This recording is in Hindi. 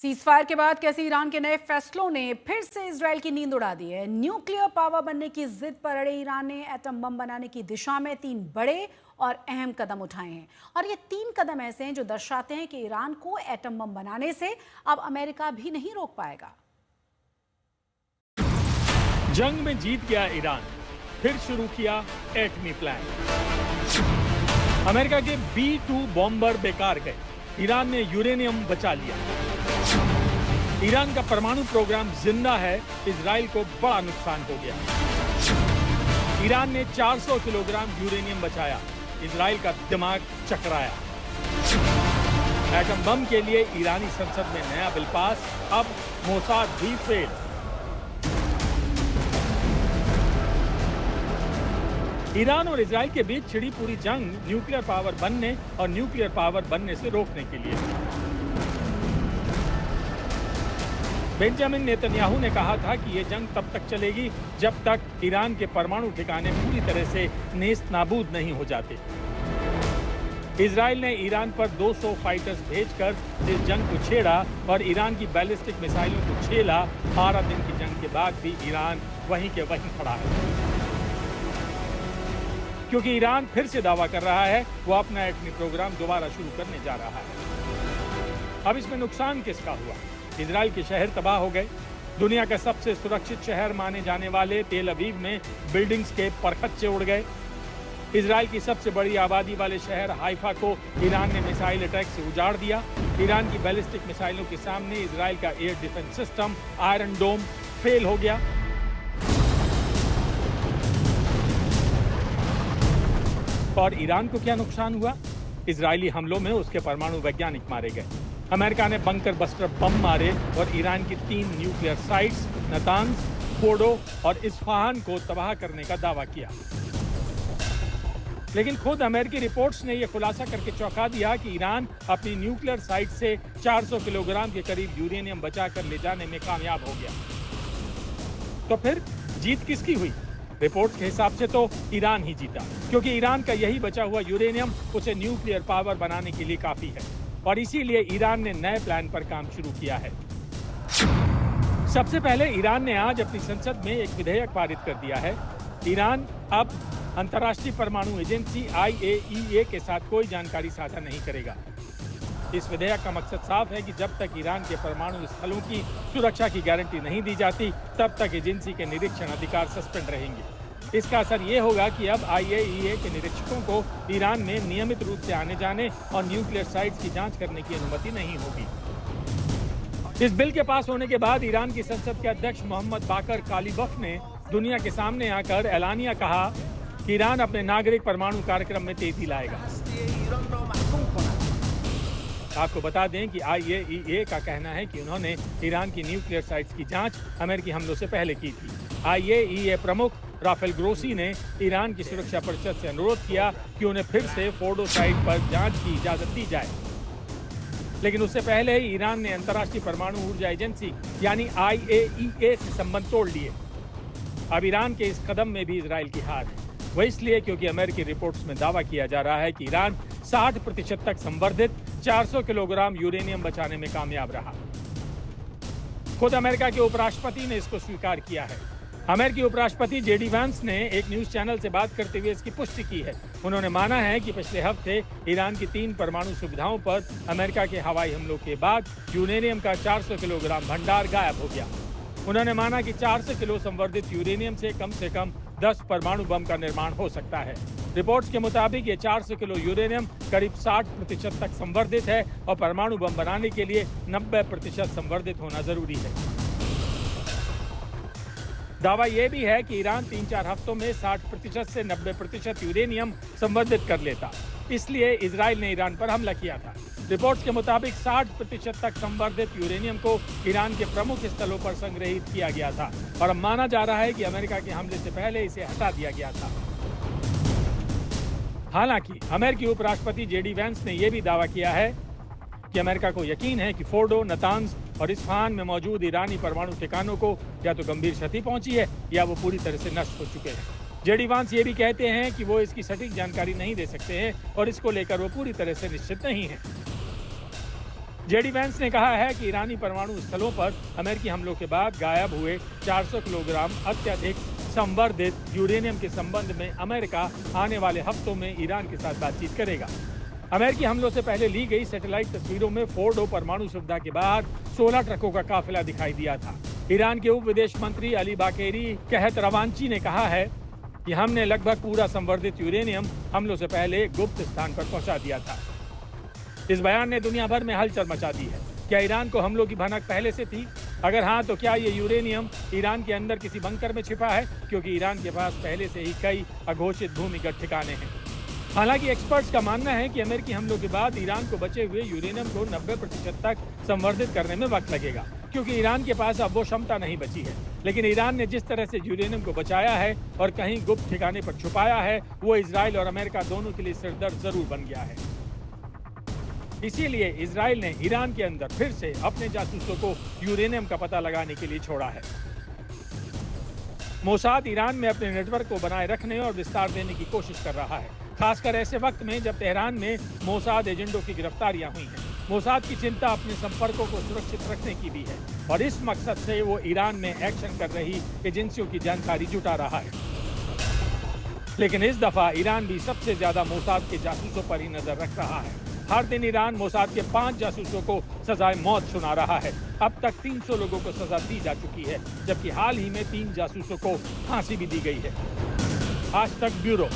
सीजफायर के बाद कैसे ईरान के नए फैसलों ने फिर से इजराइल की नींद उड़ा दी है। न्यूक्लियर पावर बनने की जिद पर अड़े ईरान ने एटम बम बनाने की दिशा में 3 बड़े और अहम कदम उठाए हैं। और ये 3 कदम ऐसे हैं जो दर्शाते हैं कि ईरान को एटम बम बनाने से अब अमेरिका भी नहीं रोक पाएगा। जंग में जीत गया ईरान, फिर शुरू किया एटमी प्लान। अमेरिका के B-2 बॉम्बर बेकार गए, ईरान ने यूरेनियम बचा लिया। ईरान का परमाणु प्रोग्राम जिंदा है, इजराइल को बड़ा नुकसान हो गया। ईरान ने 400 किलोग्राम यूरेनियम बचाया, इजराइल का दिमाग चकराया। एटम बम के लिए ईरानी संसद में नया बिल पास, अब मोसाद भी फेल। ईरान और इजराइल के बीच छिड़ी पूरी जंग न्यूक्लियर पावर बनने और न्यूक्लियर पावर बनने से रोकने के लिए। बेंजामिन नेतन्याहू ने कहा था कि ये जंग तब तक चलेगी जब तक ईरान के परमाणु ठिकाने पूरी तरह से नेस्त नाबूद नहीं हो जाते। इजराइल ने ईरान पर 200 फाइटर्स भेजकर इस जंग को छेड़ा और ईरान की बैलिस्टिक मिसाइलों को झेला। 12 दिन की जंग के बाद भी ईरान वहीं के वहीं खड़ा है, क्योंकि ईरान फिर से दावा कर रहा है वो अपना एटमी प्रोग्राम दोबारा शुरू करने जा रहा है। अब इसमें नुकसान किसका हुआ? इजराइल के शहर तबाह हो गए। दुनिया का सबसे सुरक्षित शहर माने जाने वाले तेल अवीव में बिल्डिंग्स के परखच्चे उड़ गए। इजराइल की सबसे बड़ी आबादी वाले शहर हाइफा को ईरान ने मिसाइल अटैक से उजाड़ दिया। ईरान की बैलिस्टिक मिसाइलों के सामने इजराइल का एयर डिफेंस सिस्टम आयरन डोम फेल हो गया। और ईरान को क्या नुकसान हुआ? इजरायली हमलों में उसके परमाणु वैज्ञानिक मारे गए। अमेरिका ने बंकर बस्टर बम मारे और ईरान की 3 न्यूक्लियर साइट्स नातांज, फोर्डो और इस्फहान को तबाह करने का दावा किया। लेकिन खुद अमेरिकी रिपोर्ट्स ने यह खुलासा करके चौंका दिया कि ईरान अपनी न्यूक्लियर साइट से 400 किलोग्राम के करीब यूरेनियम बचाकर ले जाने में कामयाब हो गया। तो फिर जीत किसकी हुई? रिपोर्ट के हिसाब से तो ईरान ही जीता, क्योंकि ईरान का यही बचा हुआ यूरेनियम उसे न्यूक्लियर पावर बनाने के लिए काफी है और इसीलिए ईरान ने नए प्लान पर काम शुरू किया है। सबसे पहले ईरान ने आज अपनी संसद में एक विधेयक पारित कर दिया है। ईरान अब अंतर्राष्ट्रीय परमाणु एजेंसी IAEA के साथ कोई जानकारी साझा नहीं करेगा। इस विधेयक का मकसद साफ है कि जब तक ईरान के परमाणु स्थलों की सुरक्षा की गारंटी नहीं दी जाती, तब तक एजेंसी के निरीक्षण अधिकार सस्पेंड रहेंगे। इसका असर ये होगा कि अब IAEA के निरीक्षकों को ईरान में नियमित रूप से आने जाने और न्यूक्लियर साइट्स की जांच करने की अनुमति नहीं होगी। इस बिल के पास होने के बाद ईरान की संसद के अध्यक्ष मोहम्मद बाकर कालिबफ ने दुनिया के सामने आकर ऐलानिया कहा कि ईरान अपने नागरिक परमाणु कार्यक्रम में तेजी लाएगा। आपको बता दें कि IAEA का कहना है कि उन्होंने ईरान की न्यूक्लियर साइट्स की जांच अमेरिकी हमलों से पहले की थी। IAEA प्रमुख राफेल ग्रोसी ने ईरान की सुरक्षा परिषद से अनुरोध किया कि उन्हें फिर से फोर्डो साइट पर जांच की इजाजत दी जाए, लेकिन उससे पहले ही ईरान ने अंतर्राष्ट्रीय परमाणु ऊर्जा एजेंसी यानी IAEA से संबंध तोड़ लिए। अब ईरान के इस कदम में भी इजराइल की हार है। वह इसलिए क्योंकि अमेरिकी रिपोर्ट्स में दावा किया जा रहा है कि ईरान 60% तक संवर्धित 400 किलोग्राम यूरेनियम बचाने में कामयाब रहा। खुद अमेरिका के उपराष्ट्रपति ने इसको स्वीकार किया है। अमेरिकी उपराष्ट्रपति JD वैंस ने एक न्यूज चैनल से बात करते हुए इसकी पुष्टि की है। उन्होंने माना है कि पिछले हफ्ते ईरान की 3 परमाणु सुविधाओं पर अमेरिका के हवाई हमलों के बाद यूरेनियम का 400 किलोग्राम भंडार गायब हो गया। उन्होंने माना कि 400 किलो संवर्धित यूरेनियम से कम 10 परमाणु बम का निर्माण हो सकता है। रिपोर्ट्स के मुताबिक ये 400 किलो यूरेनियम करीब 60% तक संवर्धित है और परमाणु बम बनाने के लिए 90% संवर्धित होना जरूरी है। दावा यह भी है कि ईरान 3-4 हफ्तों में 60% से 90% यूरेनियम संवर्धित कर लेता, इसलिए इजराइल ने ईरान पर हमला किया था। रिपोर्ट्स के मुताबिक 60% तक संवर्धित यूरेनियम को ईरान के प्रमुख स्थलों पर संग्रहित किया गया था और अब माना जा रहा है कि अमेरिका के हमले से पहले इसे हटा दिया गया था। हालांकि अमेरिकी उपराष्ट्रपति JD वैंस ने यह भी दावा किया है कि अमेरिका को यकीन है कि फोर्डो, नातांज और इस्फहान में मौजूद ईरानी परमाणु ठिकानों को या तो गंभीर क्षति पहुंची है या वो पूरी तरह से नष्ट हो चुके हैं। JD वैंस ये भी कहते हैं कि वो इसकी सटीक जानकारी नहीं दे सकते हैं और इसको लेकर वो पूरी तरह से निश्चित नहीं है। जेडी वैंस ने कहा है कि ईरानी परमाणु स्थलों पर अमेरिकी हमलों के बाद गायब हुए 400 किलोग्राम अत्यधिक संवर्धित यूरेनियम के संबंध में अमेरिका आने वाले हफ्तों में ईरान के साथ बातचीत करेगा। अमेरिकी हमलों से पहले ली गई सैटेलाइट तस्वीरों में फोर्डो परमाणु सुविधा के बाहर 16 ट्रकों का काफिला दिखाई दिया था। ईरान के उप विदेश मंत्री अली बाकेरी कहत रवांची ने कहा है कि हमने लगभग पूरा संवर्धित यूरेनियम हमलों से पहले गुप्त स्थान पर पहुंचा दिया था। इस बयान ने दुनिया भर में हलचल मचा दी है। क्या ईरान को हमलों की भनक पहले से थी? अगर हाँ, तो क्या ये यूरेनियम ईरान के अंदर किसी बंकर में छिपा है? क्योंकि ईरान के पास पहले से ही कई अघोषित भूमिगत ठिकाने हैं। हालांकि एक्सपर्ट्स का मानना है कि अमेरिकी हमलों के बाद ईरान को बचे हुए यूरेनियम को 90% तक संवर्धित करने में वक्त लगेगा, क्योंकि ईरान के पास अब वो क्षमता नहीं बची है। लेकिन ईरान ने जिस तरह से यूरेनियम को बचाया है और कहीं गुप्त ठिकाने पर छुपाया है, वो इजराइल और अमेरिका दोनों के लिए सिरदर्द जरूर बन गया है। इसीलिए इजराइल ने ईरान के अंदर फिर से अपने जासूसों को यूरेनियम का पता लगाने के लिए छोड़ा है। मोसाद ईरान में अपने नेटवर्क को बनाए रखने और विस्तार देने की कोशिश कर रहा है, खासकर ऐसे वक्त में जब तेहरान में मोसाद एजेंटों की गिरफ्तारियां हुई हैं। मोसाद की चिंता अपने संपर्कों को सुरक्षित रखने की भी है और इस मकसद से वो ईरान में एक्शन कर रही एजेंसियों की जानकारी जुटा रहा है। लेकिन इस दफा ईरान भी सबसे ज्यादा मोसाद के जासूसों पर ही नजर रख रहा है। हर दिन ईरान मोसाद के 5 जासूसों को सजाए मौत सुना रहा है। अब तक 300 लोगों को सजा दी जा चुकी है, जबकि हाल ही में 3 जासूसों को फांसी भी दी गई है। आज तक ब्यूरो।